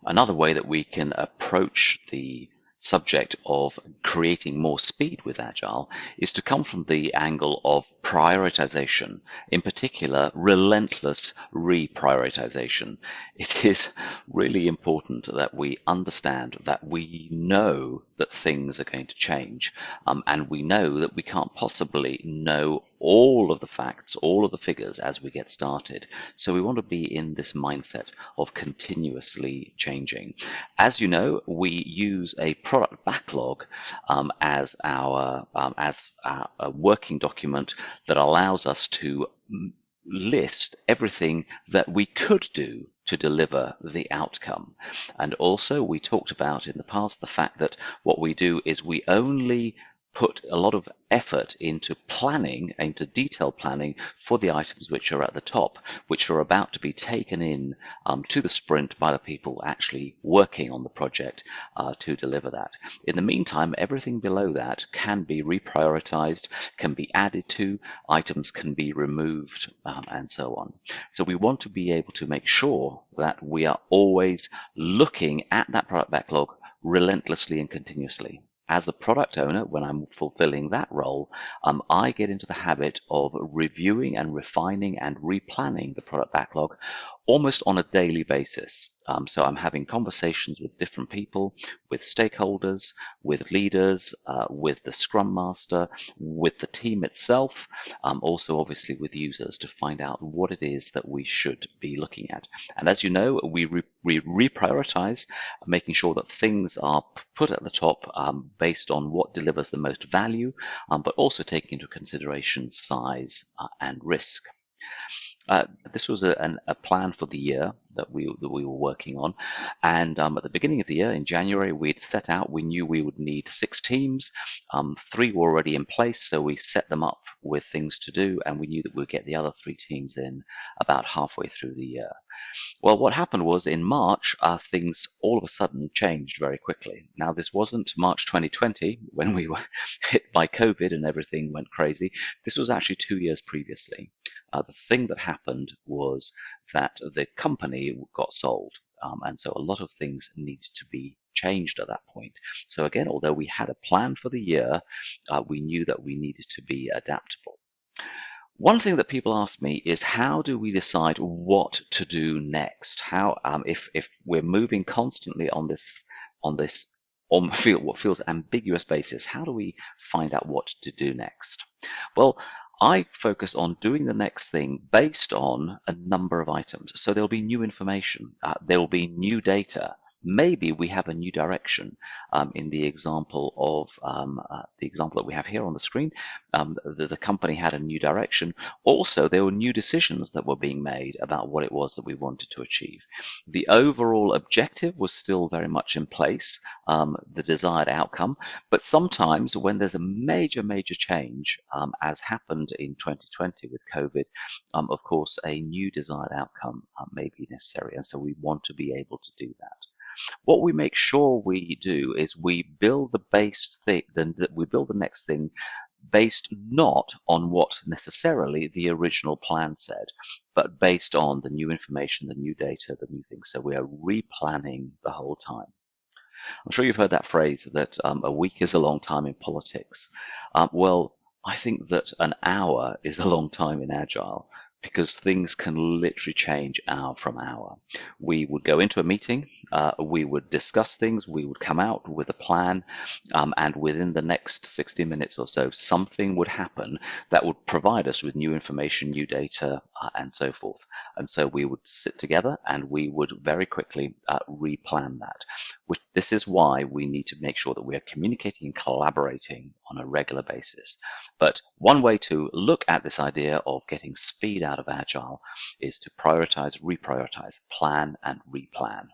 Another way that we can approach the subject of creating more speed with Agile is to come from the angle of prioritization, in particular, relentless reprioritization. It is really important that we understand that we know that things are going to change, and we know that we can't possibly know all of the facts, all of the figures as we get started. So we want to be in this mindset of continuously changing. As you know, we use a product backlog as a working document that allows us to list everything that we could do to deliver the outcome. And also, we talked about in the past the fact that what we do is we only put a lot of effort into planning, into detailed planning for the items which are at the top, which are about to be taken in to the sprint by the people actually working on the project to deliver that. In the meantime, everything below that can be reprioritized, can be added to, items can be removed, and so on. So we want to be able to make sure that we are always looking at that product backlog relentlessly and continuously. As a product owner, when I'm fulfilling that role, I get into the habit of reviewing and refining and replanning the product backlog almost on a daily basis. So I'm having conversations with different people, with stakeholders, with leaders, with the Scrum Master, with the team itself, also obviously with users to find out what it is that we should be looking at. And as you know, we reprioritize, making sure that things are put at the top based on what delivers the most value, but also taking into consideration size and risk. This was a plan for the year that we were working on, and at the beginning of the year in January we'd set out. We knew we would need 6 teams. 3 were already in place, so we set them up with things to do, and we knew that we'd get the other 3 teams in about halfway through the year. Well, what happened was in March, things all of a sudden changed very quickly. Now, this wasn't March 2020 when we were hit by COVID and everything went crazy. This was actually 2 years previously. The thing that happened was that the company got sold. And so a lot of things needed to be changed at that point. So again, although we had a plan for the year, we knew that we needed to be adaptable. One thing that people ask me is, how do we decide what to do next? How, if we're moving constantly on what feels ambiguous basis, how do we find out what to do next? Well, I focus on doing the next thing based on a number of items. So there'll be new information, there will be new data. Maybe we have a new direction. In the example that we have here on the screen, the company had a new direction. Also, there were new decisions that were being made about what it was that we wanted to achieve. The overall objective was still very much in place, the desired outcome. But sometimes when there's a major change, as happened in 2020 with COVID, of course, a new desired outcome may be necessary. And so we want to be able to do that. What we make sure we do is we build the base thing, that we build the next thing based not on what necessarily the original plan said, but based on the new information, the new data, the new things. So we are replanning the whole time. I'm sure you've heard that phrase that a week is a long time in politics. Well, I think that an hour is a long time in Agile, because things can literally change hour from hour. We would go into a meeting, we would discuss things, we would come out with a plan, and within the next 60 minutes or so, something would happen that would provide us with new information, new data, and so forth. And so we would sit together and we would very quickly replan that. This is why we need to make sure that we are communicating and collaborating on a regular basis. But one way to look at this idea of getting speed out of Agile is to prioritize, reprioritize, plan, and replan.